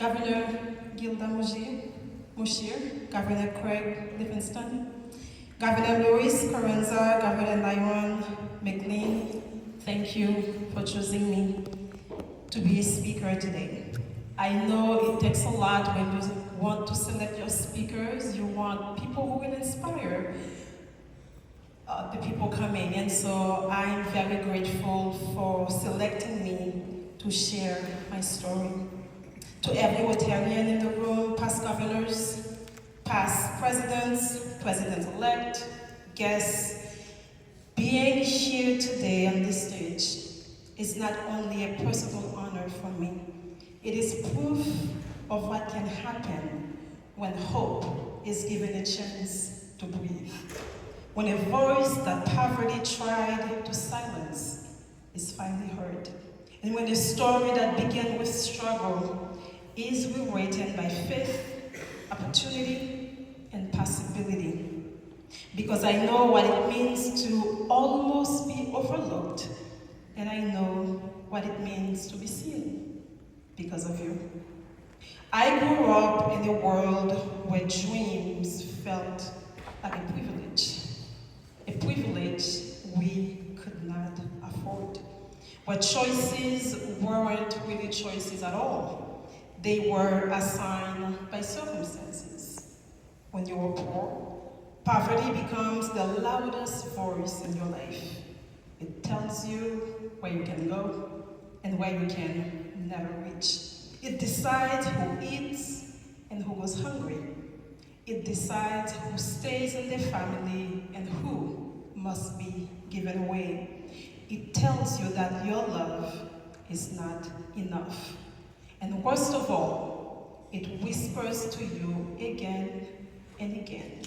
Governor Gilda Mushir, Governor Craig Livingston, Governor Luis Carranza, Governor Lyon McLean, thank you for choosing me to be a speaker today. I know it takes a lot when you want to select your speakers. You want people who will inspire the people coming, and so I'm very grateful for selecting me to share my story. To every Rotarian in the room, past governors, past presidents, president-elect, guests, being here today on this stage is not only a personal honor for me, it is proof of what can happen when hope is given a chance to breathe. When a voice that poverty tried to silence is finally heard. And when a story that began with struggle is rewritten by faith, opportunity, and possibility. Because I know what it means to almost be overlooked, and I know what it means to be seen because of you. I grew up in a world where dreams felt like a privilege we could not afford, where choices weren't really choices at all. They were assigned by circumstances. When you were poor, poverty becomes the loudest voice in your life. It tells you where you can go and where you can never reach. It decides who eats and who goes hungry. It decides who stays in the family and who must be given away. It tells you that your love is not enough. And worst of all, it whispers to you again and again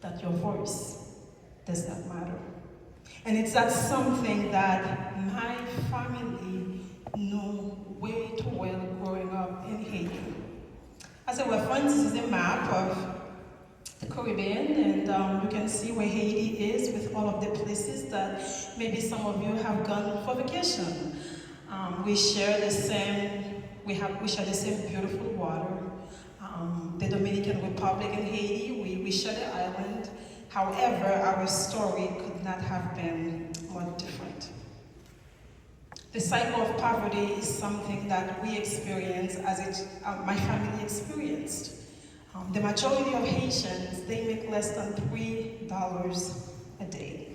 that your voice does not matter. And it's that something that my family knew way too well growing up in Haiti. As a reference, this is a map of the Caribbean, and you can see where Haiti is with all of the places that maybe some of you have gone for vacation. We share the same beautiful water. The Dominican Republic and Haiti, we share the island. However, our story could not have been more different. The cycle of poverty is something that we experience my family experienced. The majority of Haitians, they make less than $3 a day.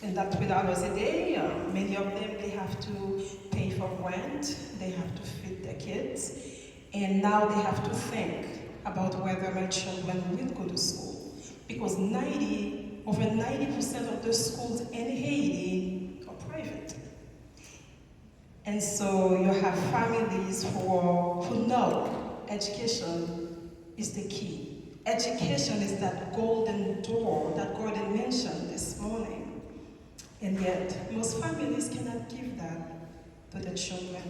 And that $3 a day, many of them, they have to pay for rent, they have to feed their kids, and now they have to think about whether my children will go to school. Because over 90% of the schools in Haiti are private. And so you have families who know education is the key. Education is that golden door that Gordon mentioned this morning. And yet, most families cannot give that to the children.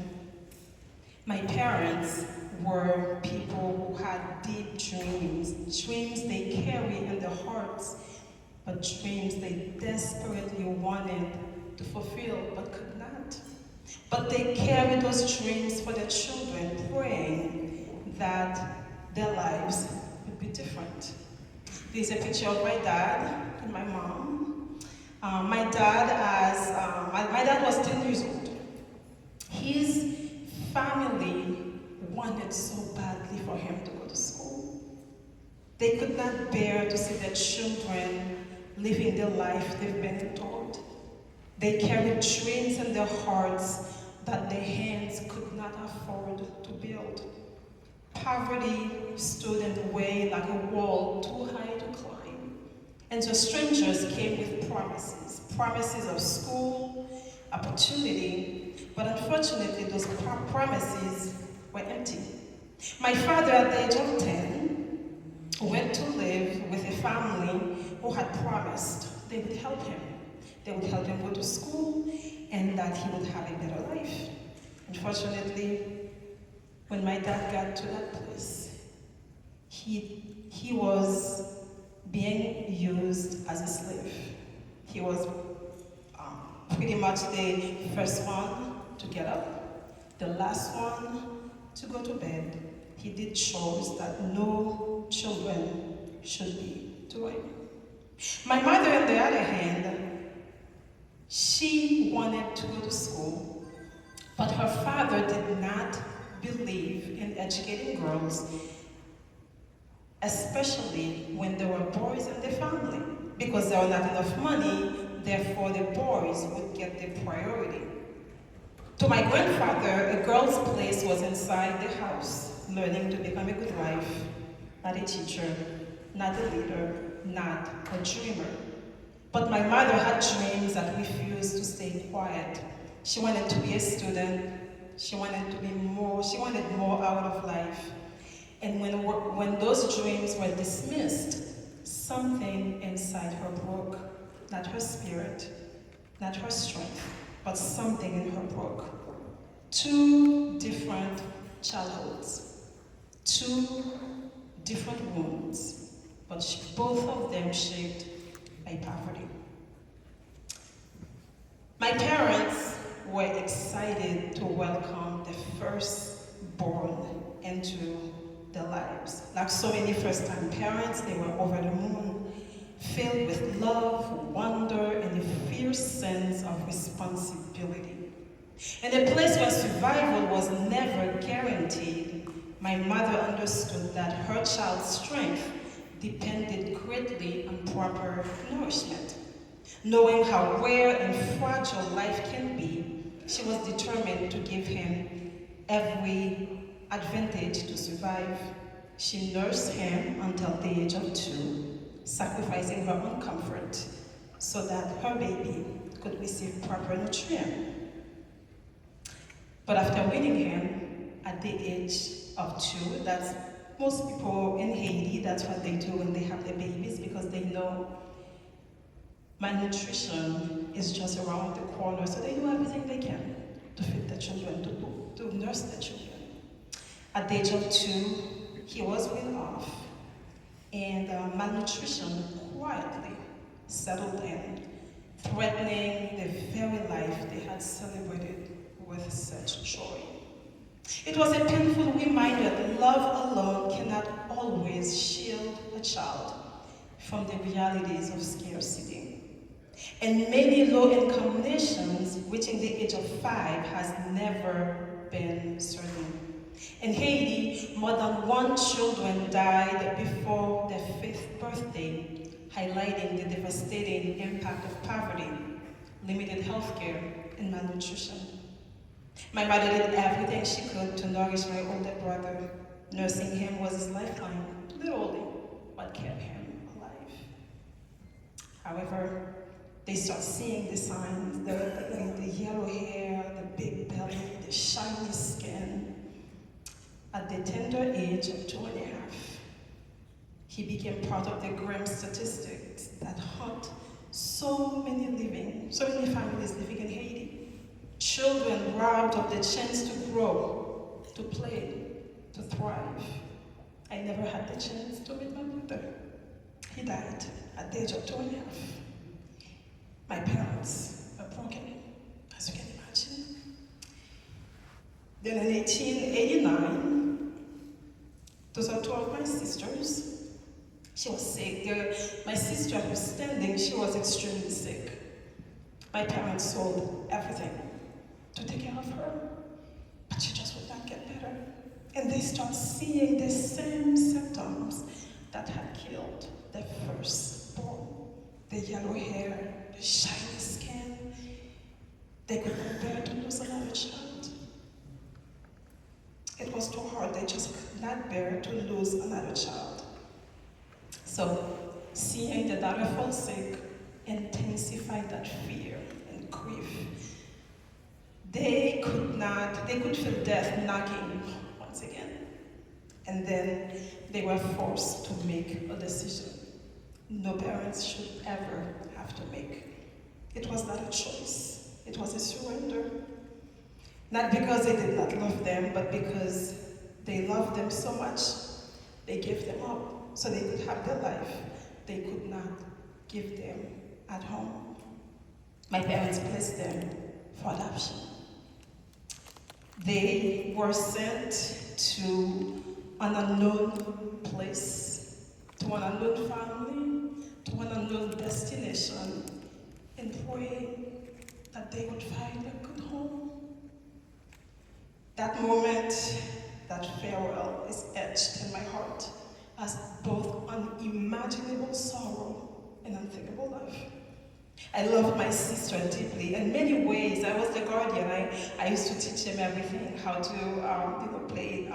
My parents were people who had deep dreams they carry in their hearts, but dreams they desperately wanted to fulfill but could not. But they carried those dreams for their children, praying that their lives would be different. There's a picture of my dad and my mom. My dad was 10 years old. His family wanted so badly for him to go to school. They could not bear to see their children living the life they've been taught. They carried dreams in their hearts that their hands could not afford to build. Poverty stood in the way like a wall too high to climb. And so strangers came with promises of school, opportunity, but unfortunately those promises were empty. My father at the age of 10 went to live with a family who had promised they would help him. They would help him go to school and that he would have a better life. Unfortunately, when my dad got to that place, he was being used as a slave. He was pretty much the first one to get up, the last one to go to bed, he did chores that no children should be doing. My mother, on the other hand, she wanted to go to school, but her father did not believe in educating girls, especially when there were boys in the family, because there was not enough money, therefore the boys would get the priority. To my grandfather, a girl's place was inside the house, learning to become a good wife, not a teacher, not a leader, not a dreamer. But my mother had dreams that refused to stay quiet. She wanted to be a student. She wanted more out of life. And when those dreams were dismissed, something inside her broke. Not her spirit, not her strength, but something in her broke. 2 different childhoods, 2 different wounds, but both of them shaped by poverty. My parents were excited to welcome the firstborn into their lives. Like so many first-time parents, they were over the moon, filled with love, wonder, and a fierce sense of responsibility. In a place where survival was never guaranteed, my mother understood that her child's strength depended greatly on proper nourishment. Knowing how rare and fragile life can be, she was determined to give him every advantage to survive. She nursed him until the age of 2, sacrificing her own comfort so that her baby could receive proper nutrition. But after weaning him at the age of 2, that's most people in Haiti, that's what they do when they have their babies, because they know malnutrition is just around the corner, so they do everything they can to feed the children, to nurse the children. At the age of 2, he was weaned off, and malnutrition quietly settled in, threatening the very life they had celebrated with such joy. It was a painful reminder that love alone cannot always shield a child from the realities of scarcity. And many low-income nations reaching the age of 5 has never been certain. In Haiti, more than 1 child died before their 5th birthday, highlighting the devastating impact of poverty, limited health care, and malnutrition. My mother did everything she could to nourish my older brother. Nursing him was his lifeline, literally what kept him alive. However, they start seeing the signs, the yellow hair, the big belly, the shiny skin. At the tender age of 2.5, he became part of the grim statistics that haunt so many families living in Haiti. Children robbed of the chance to grow, to play, to thrive. I never had the chance to meet my mother. He died at the age of 2.5. My parents were broken, as you can imagine. Then in 1889, those are 2 of my sisters. She was sick. My sister who was standing, she was extremely sick. My parents sold everything to take care of her, but she just would not get better. And they start seeing the same symptoms that had killed the firstborn. The yellow hair, the shiny skin. They could not bear to lose another child. It was too hard, they just could not bear to lose another child. So, seeing the daughter fall sick intensified that fear and grief. They could feel death knocking once again. And then they were forced to make a decision no parents should ever have to make. It was not a choice, it was a surrender. Not because they did not love them, but because they loved them so much, they gave them up so they could have their life they could not give them at home. My parents placed them for adoption. They were sent to an unknown place, to an unknown family, to an unknown destination, and pray that they would find a good home. That moment, that farewell, is etched in my heart as both unimaginable sorrow and unthinkable love. I love my sister deeply. In many ways, I was the guardian. I used to teach him everything, how to play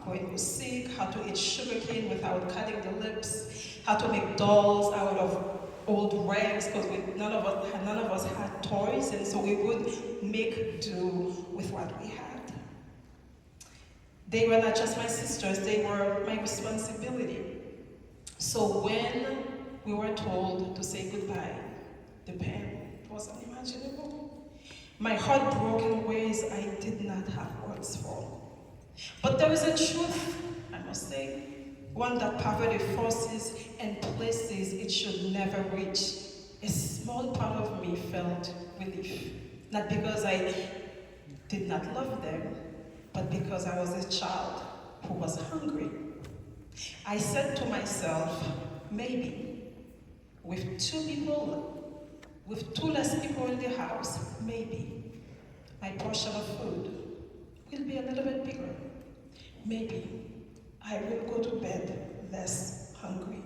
when he was sick, how to eat sugarcane without cutting the lips, how to make dolls out of old rags, because none of us had toys, and so we would make do with what we had. They were not just my sisters, they were my responsibility. So when we were told to say goodbye, the pain was unimaginable. My heart broke in ways I did not have words for. But there is a truth, I must say, one that poverty forces and places it should never reach. A small part of me felt relief, not because I did not love them, but because I was a child who was hungry. I said to myself, maybe with two less people in the house, maybe my portion of food will be a little bit bigger. Maybe I will go to bed less hungry.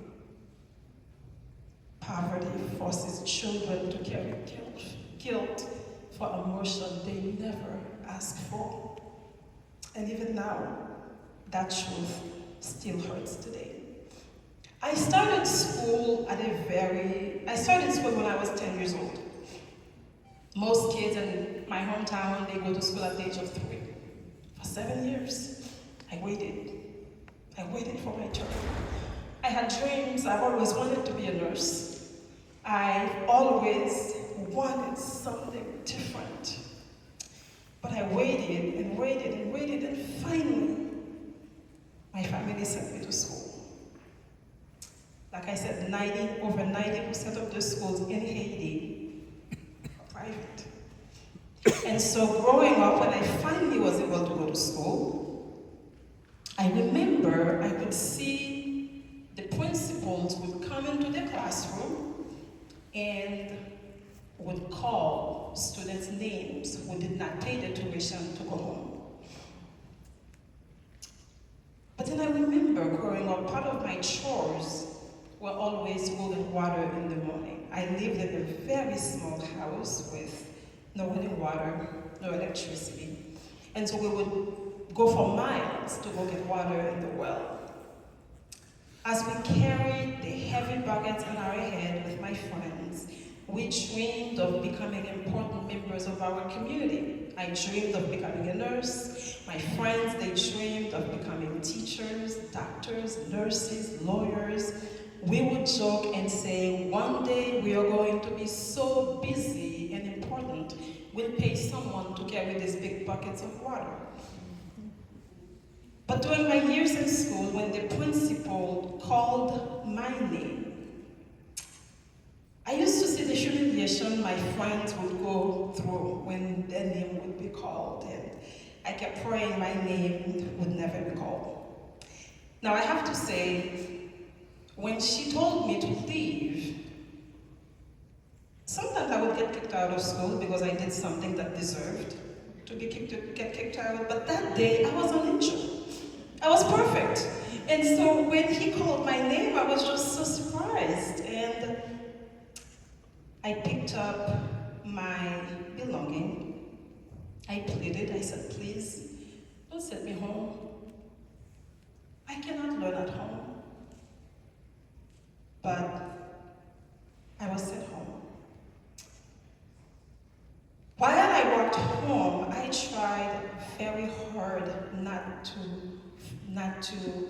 Poverty forces children to carry guilt for emotion they never ask for. And even now, that truth still hurts today. I started school when I was 10 years old. Most kids in my hometown, they go to school at the age of 3. For 7 years, I waited for my turn. I had dreams. I've always wanted to be a nurse. I always wanted something different. But I waited and waited and waited, and finally, my family sent me to school. Like I said, over 90% of the schools in Haiti are private. And so growing up, when I finally was able to go to school, I remember I would see the principals would come into the classroom and would call students' names who did not pay the tuition to go home. But then I remember growing up, part of my chores were always holding water in the morning. I lived in a very small house with no running water, no electricity. And so we would go for miles to go get water in the well. As we carried the heavy buckets on our head with my friends, we dreamed of becoming important members of our community. I dreamed of becoming a nurse. My friends, they dreamed of becoming teachers, doctors, nurses, lawyers. We would joke and say, one day we are going to be so busy and important, we'll pay someone to carry these big buckets of water. But during my years in school, when the principal called my name, I used to see the humiliation my friends would go through when their name would be called, and I kept praying my name would never be called. Now I have to say, when she told me to leave, sometimes I would get kicked out of school because I did something that deserved to get kicked out, but that day I was uninjured. I was perfect. And so when he called my name, I was just so surprised. And I picked up my belonging. I pleaded, I said, please, don't send me home. I cannot learn at home. But I was sent home. While I walked home, I tried very hard not to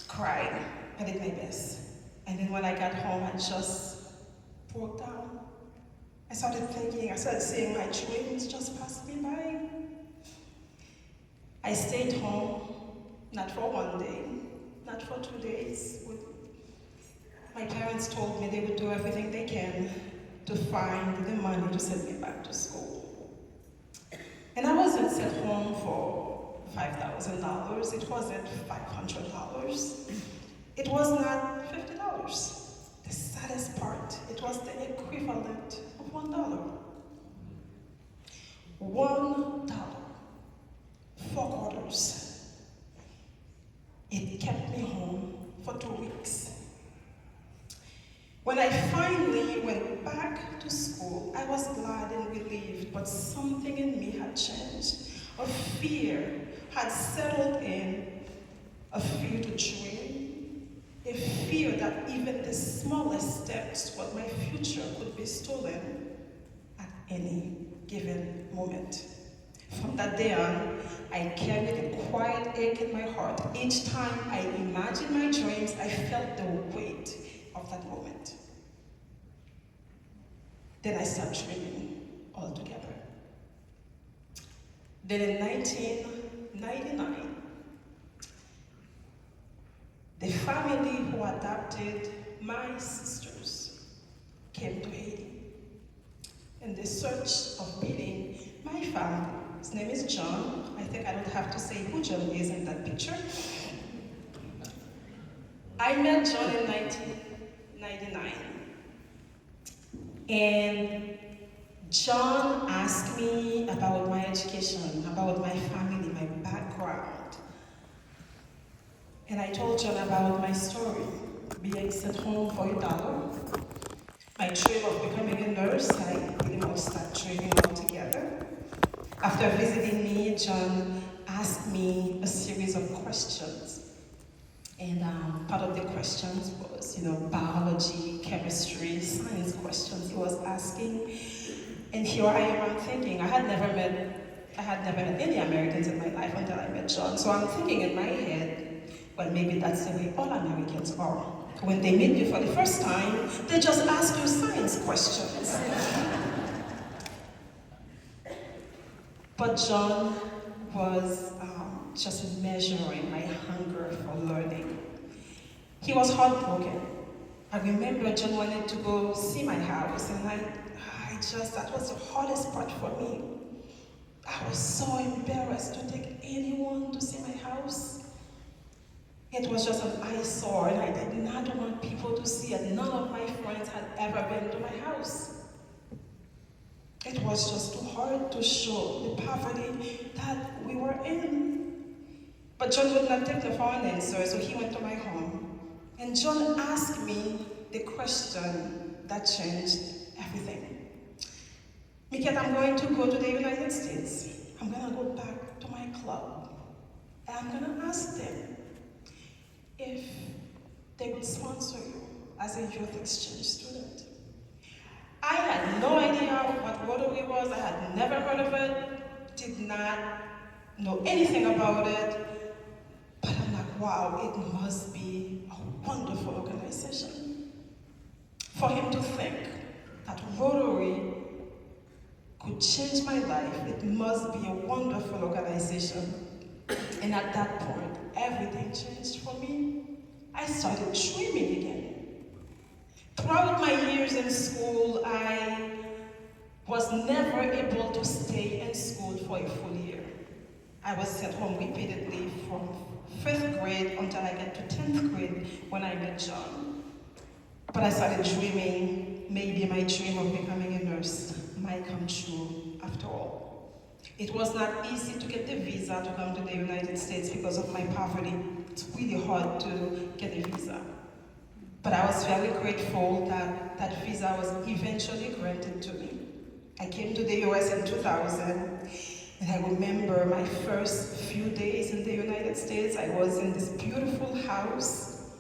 cry. I did my best. And then when I got home, I just broke down. I started seeing my dreams just pass me by. I stayed home, not for one day, not for 2 days. My parents told me they would do everything they can to find the money to send me back to school. And I wasn't sent home for $5,000. It wasn't $500. It was not $50. The saddest part, it was the equivalent of $1. $1. 4 quarters. It kept me home for 2 weeks. When I finally went back to school, I was glad and relieved, but something in me had changed. A fear had settled in, a fear to dream, a fear that even the smallest steps toward my future could be stolen at any given moment. From that day on, I carried a quiet ache in my heart. Each time I imagined my dreams, I felt the weight of that moment. Then I stopped dreaming altogether. Then in 1999, the family who adopted my sisters came to Haiti in the search of meeting my family. His name is John. I think I don't have to say who John is in that picture. I met John in 1999. And John asked me about my education, about my family, my background. And I told John about my story, being sent home for $1. My dream of becoming a nurse, I pretty much stopped dreaming altogether. After visiting me, John asked me a series of questions. And part of the questions was, biology, chemistry, science questions he was asking. And here I am, I'm thinking, I had never met any Americans in my life until I met John. So I'm thinking in my head, well, maybe that's the way all Americans are. When they meet you for the first time, they just ask you science questions. But John was just measuring my hunger for learning. He was heartbroken. I remember John wanted to go see my house, and that was the hardest part for me. I was so embarrassed to take anyone to see my house. It was just an eyesore, and I did not want people to see it. None of my friends had ever been to my house. It was just too hard to show the poverty that we were in. But John would not take no for an answer, so he went to my home. And John asked me the question that changed everything. Miquette, I'm going to go to the United States. I'm going to go back to my club. And I'm going to ask them if they would sponsor you as a youth exchange student. I had no idea what Rotary was. I had never heard of it, did not know anything about it. But I'm like, wow, it must be a wonderful organization. For him to think that Rotary could change my life, it must be a wonderful organization. And at that point, everything changed for me. I started dreaming again. Throughout my years in school, I was never able to stay in school for a full year. I was sent home repeatedly from 5th grade until I got to 10th grade when I met John. But I started dreaming, maybe my dream of becoming a nurse might come true after all. It was not easy to get the visa to come to the United States because of my poverty. It's really hard to get a visa. But I was very grateful that that visa was eventually granted to me. I came to the US in 2000, and I remember my first few days in the United States. I was in this beautiful house.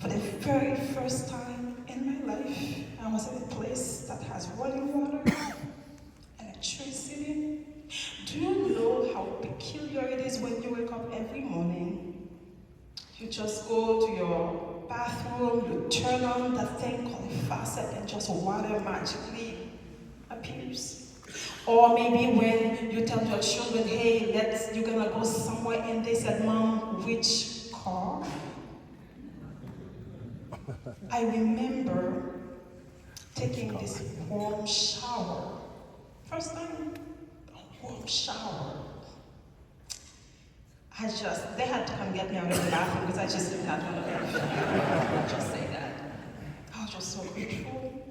For the very first time in my life, I was in a place that has running water, electricity. Do you know how peculiar it is when you wake up every morning? You just go to your bathroom, you turn on that thing called a faucet, and just water magically appears. Or maybe when you tell your children, hey, you're gonna go somewhere, and they said, Mom, which car? I remember taking this warm shower. First time, a warm shower. they had to come get me out of the bathroom because I just did not want to leave. I'll just say that. I was just so grateful.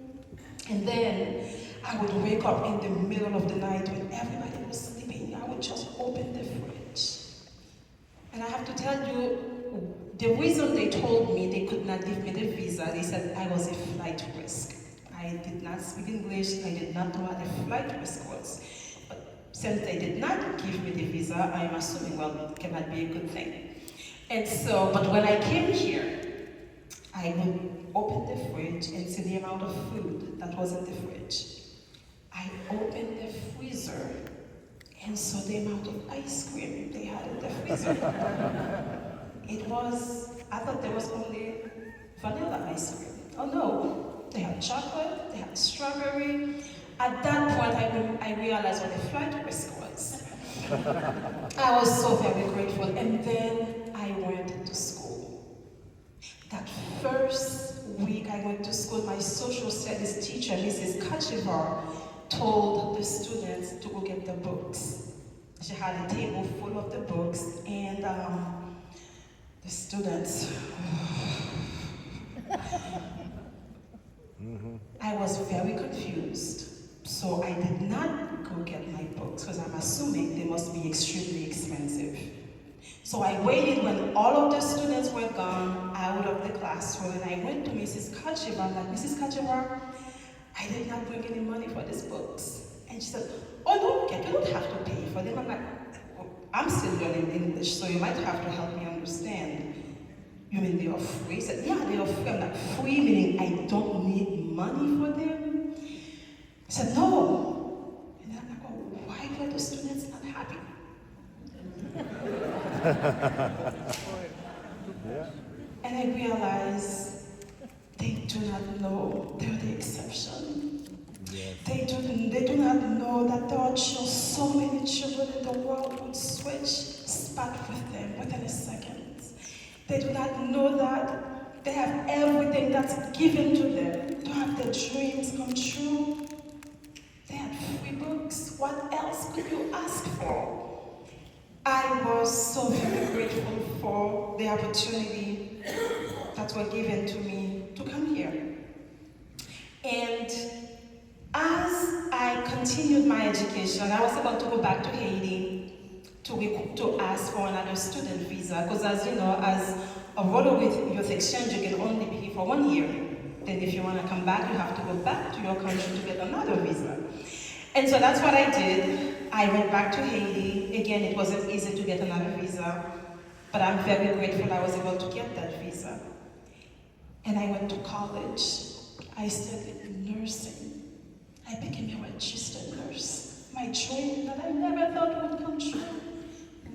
And then I would wake up in the middle of the night when everybody was sleeping. I would just open the fridge. And I have to tell you, the reason they told me they could not give me the visa, they said I was a flight risk. I did not speak English, I did not know what a flight risk was. Since they did not give me the visa, I'm assuming, well, it cannot be a good thing. And so, but when I came here, I would open the fridge and see the amount of food that was in the fridge. I opened the freezer and saw the amount of ice cream they had in the freezer. I thought there was only vanilla ice cream. Oh no, they had chocolate, they had strawberry. At that point, I realized what a flight risk was. I was so very grateful. And then I went to school. That first week I went to school, my social studies teacher, Mrs. Kachivar, told the students to go get the books. She had a table full of the books, and the students, I was very confused. So I did not go get my books because I'm assuming they must be extremely expensive. So I waited when all of the students were gone out of the classroom, and I went to Mrs. Kachivar. I'm like, Mrs. Kachivar, I did not bring any money for these books. And she said, oh no, you don't have to pay for them. I'm like, oh, I'm still learning English, so you might have to help me understand. You mean they are free? She said, yeah, they are free. I'm like, free meaning I don't need money for them? I said, no. And then I'm like, oh, why were the students not happy? And I realized they do not know they're the exception. Yes. They do not know that there are so many children in the world would switch spot with them within a second. They do not know that they have everything that's given to them to have their dreams come true. They had free books. What else could you ask for? I was so very grateful for the opportunity that were given to me to come here. And as I continued my education, I was about to go back to Haiti to ask for another student visa, because as you know, as a Rotary youth exchange, you can only be here for 1 year. Then if you want to come back, you have to go back to your country to get another visa. And so that's what I did. I went back to Haiti. Again, it wasn't easy to get another visa, but I'm very grateful I was able to get that visa. And I went to college. I studied nursing. I became a registered nurse. My dream that I never thought would come true,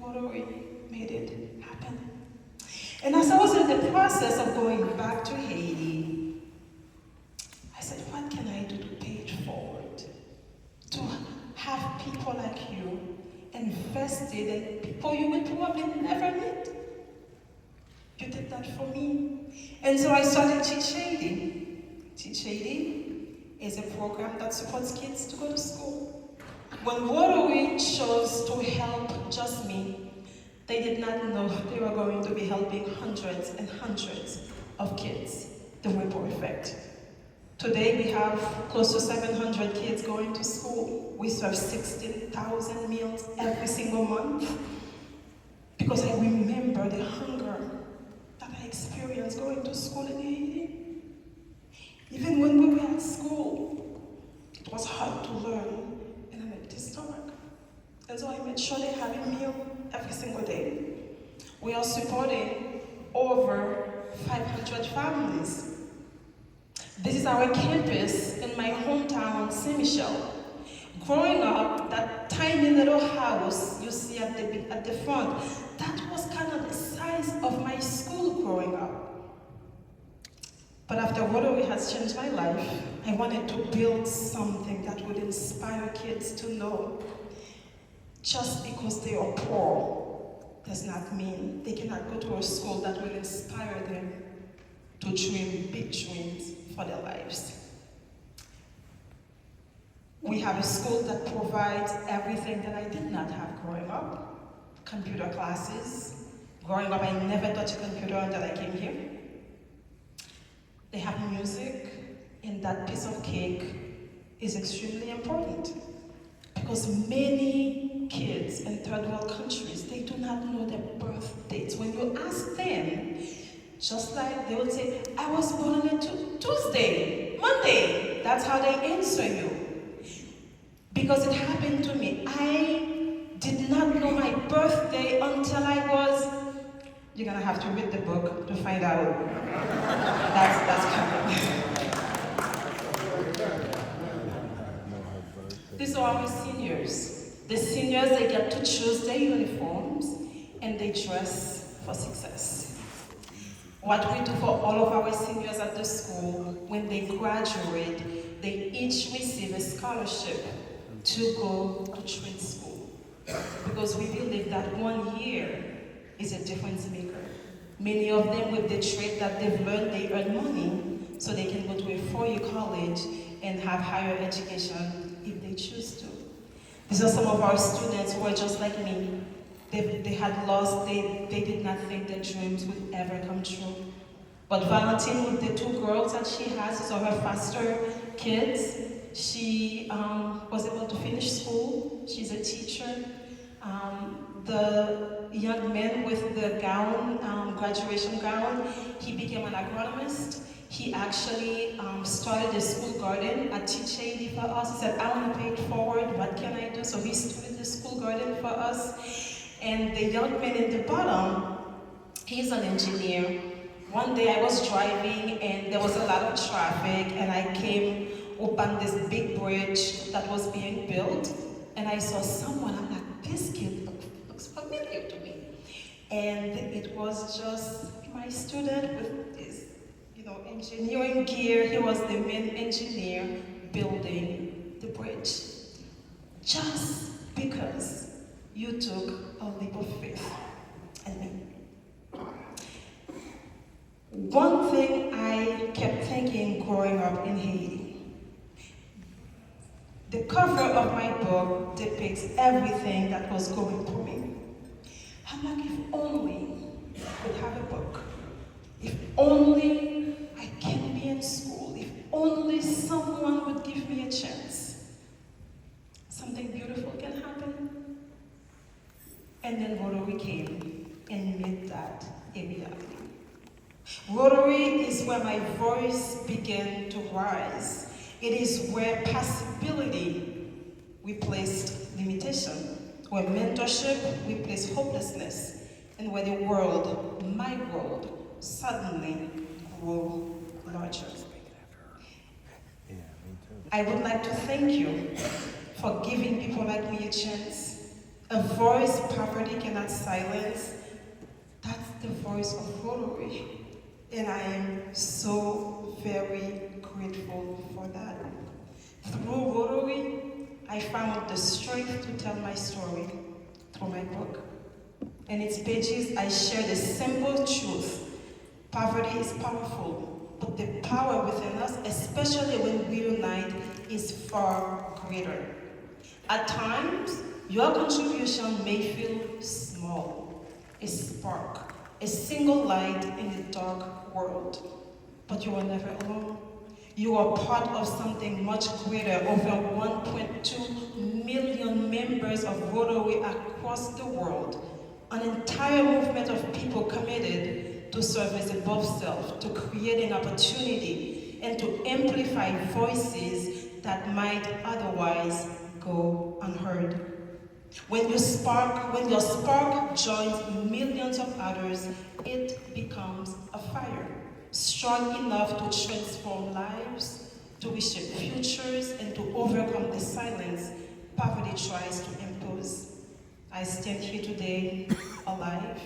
Rotary made it happen. And as I was in the process of going back to Haiti, I said, what can I do to pay it forward? To have people like you invested in people you would probably never meet. You did that for me. And so I started Teach Haiti. Teach Haiti is a program that supports kids to go to school. When Rotary chose to help just me, they did not know they were going to be helping hundreds and hundreds of kids. The ripple effect. Today we have close to 700 kids going to school. We serve 16,000 meals every single month. Because I remember the hunger that I experienced going to school in Haiti. Even when we were at school, it was hard to learn in an empty stomach. And so I made sure they had a meal every single day. We are supporting over 500 families. This is our campus in my hometown, Saint Michel. Growing up, that tiny little house you see at the front, that was kind of the size of my school growing up. But after Rotary has changed my life, I wanted to build something that would inspire kids to know just because they are poor does not mean they cannot go to a school that will inspire them to dream big dreams for their lives. We have a school that provides everything that I did not have growing up. computer classes. Growing up, I never touched a computer until I came here. They have music, and that piece of cake is extremely important because many kids in third world countries, they do not know their birth dates. When you ask them, just like they would say, I was born on a Tuesday, Monday. That's how they answer you. Because it happened to me. I did not know my birthday until I was, you're gonna have to read the book to find out. That's coming. These are our seniors. The seniors, they get to choose their uniforms and they dress for success. What we do for all of our seniors at the school, when they graduate, they each receive a scholarship to go to trade school. Because we believe that 1 year is a difference maker. Many of them, with the trade that they've learned, they earn money so they can go to a 4-year college and have higher education if they choose to. These are some of our students who are just like me. They had lost, they did not think their dreams would ever come true. But Valentine, with the 2 girls that she has, these are her foster kids. She was able to finish school. She's a teacher. The young man with the gown, graduation gown, he became an agronomist. He actually started a school garden at TJD for us. He said, I want to pay it forward, what can I do? So he started the school garden for us. And the young man in the bottom, he's an engineer. One day I was driving and there was a lot of traffic and I came upon this big bridge that was being built and I saw someone, I'm like, this kid looks familiar to me. And it was just my student with his, engineering gear. He was the main engineer building the bridge. Just because you took a leap of faith in me. One thing I kept thinking growing up in Haiti, the cover of my book depicts everything that was going through me. I'm like, if only I could have a book. If only I can be in school. If only someone would give me a chance. Something beautiful can happen. And then Rotary came and made that a reality. Rotary is where my voice began to rise. It is where possibility replaced limitation, where mentorship replaced hopelessness, and where the world, my world, suddenly grew larger. I would like to thank you for giving people like me a chance. A voice poverty cannot silence. That's the voice of Rotary. And I am so very grateful for that. Through Rotary, I found the strength to tell my story through my book. In its pages, I share the simple truth. Poverty is powerful, but the power within us, especially when we unite, is far greater. At times, your contribution may feel small, a spark, a single light in a dark world. But you are never alone. You are part of something much greater. Over 1.2 million members of Rotary across the world. An entire movement of people committed to service above self, to creating opportunity, and to amplify voices that might otherwise go unheard. When your spark joins millions of others, it becomes a fire, strong enough to transform lives, to reshape futures, and to overcome the silence poverty tries to impose. I stand here today, alive,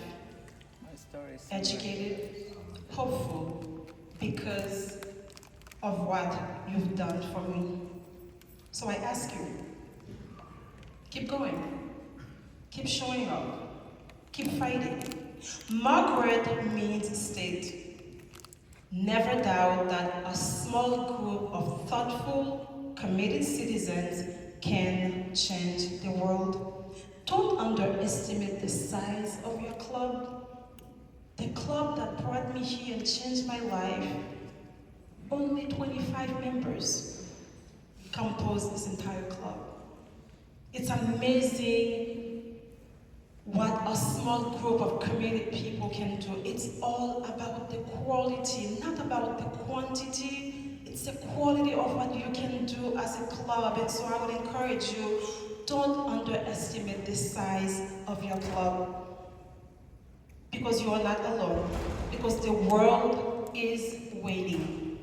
educated, hopeful, because of what you've done for me. So I ask you, keep going, keep showing up, keep fighting. Margaret means state. Never doubt that a small group of thoughtful, committed citizens can change the world. Don't underestimate the size of your club. The club that brought me here and changed my life, only 25 members compose this entire club. It's amazing what a small group of committed people can do. It's all about the quality, not about the quantity. It's the quality of what you can do as a club. And so I would encourage you, don't underestimate the size of your club. Because you are not alone. Because the world is waiting.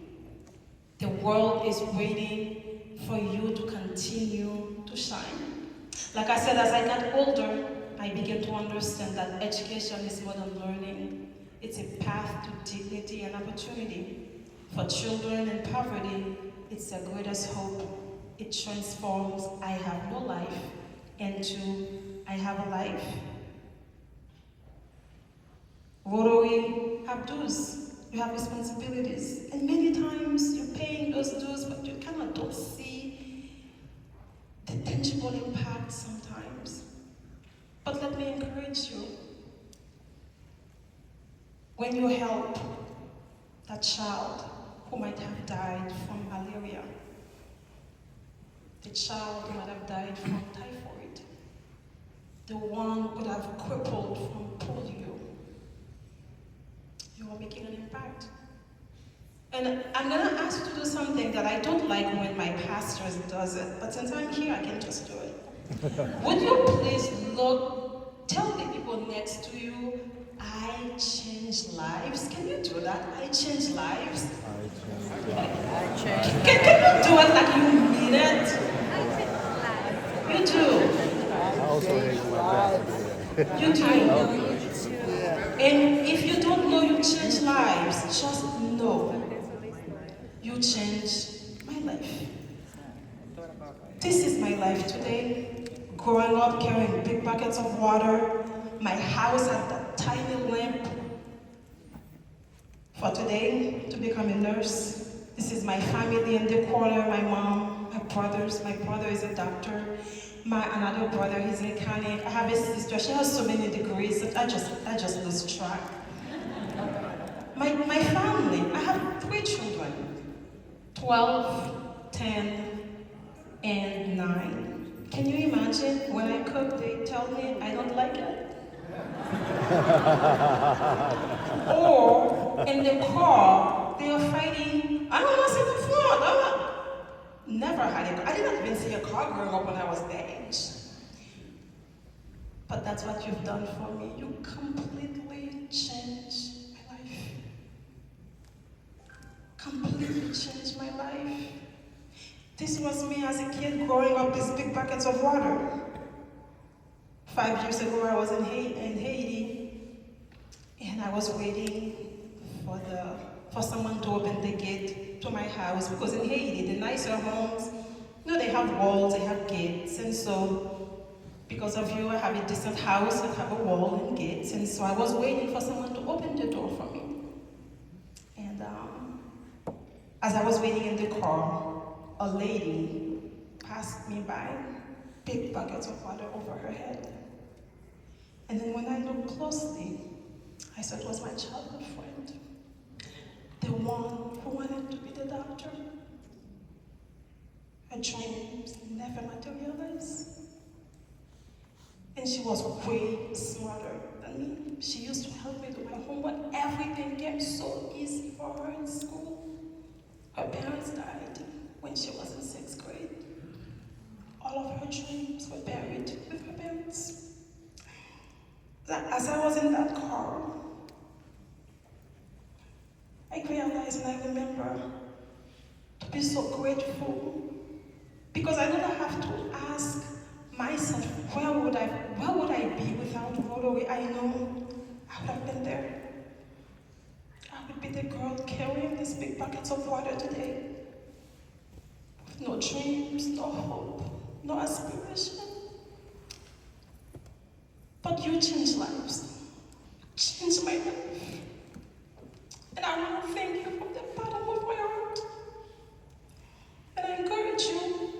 The world is waiting for you to continue to shine. Like I said, as I got older, I began to understand that education is more than learning. It's a path to dignity and opportunity. For children in poverty, it's the greatest hope. It transforms I have no life into I have a life. Rotary have dues, you have responsibilities, and many times you're paying those dues, but you kind of don't see the tangible impact sometimes. But let me encourage you. When you help that child who might have died from malaria, the child who might have died from typhoid, the one who could have crippled from polio, you are making an impact. And I'm gonna ask you to do something that I don't like when my pastor does it, but since I'm here, I can just do it. Would you please tell the people next to you, I change lives? Can you do that? I change lives. I change. Can you do it like you mean it? You do. I also hate my pastor. You do. And if you don't know you change lives, just know you change my life. This is my life today. Growing up carrying big buckets of water, my house had that tiny lamp. For today, to become a nurse. This is my family in the corner, my mom, my brothers. My brother is a doctor. My another brother, he's a mechanic. I have a sister, she has so many degrees that I just lose track. My family, I have 3 children, 12, 10, and 9. Can you imagine when I cook, they tell me I don't like it? Or in the car, they are fighting, I don't want to sit in front, Never had it. I did not even see a car growing up when I was that age. But that's what you've done for me. You completely changed my life. Completely changed my life. This was me as a kid growing up these big buckets of water. 5 years ago, I was in Haiti, and I was waiting for someone to open the gate to my house, because in Haiti, the nicer homes, they have walls, they have gates, and so because of you, I have a decent house that have a wall and gates, and so I was waiting for someone to open the door for me. And as I was waiting in the car, a lady passed me by, big buckets of water over her head. And then when I looked closely, I saw it was my childhood friend. The one who wanted to be the doctor. Her dreams never materialized. And she was way smarter than me. She used to help me do my homework. Everything came so easy for her in school. Her parents died when she was in 6th grade. All of her dreams were buried with her parents. As I was in that car, I realized and I remember to be so grateful, because I don't have to ask myself, where would I be without Rotary? I know I would have been there. I would be the girl carrying these big buckets of water today, with no dreams, no hope, no aspiration. But you changed lives. You changed my life. And I want to thank you from the bottom of my heart. And I encourage you,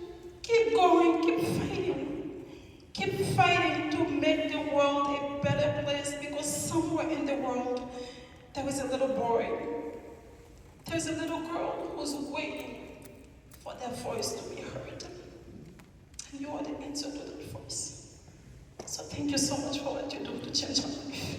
keep going, keep fighting. Keep fighting to world, there is a little boy. There's a little girl who's waiting for their voice to be heard. And you are the answer to that voice. So thank you so much for what you do to change my life.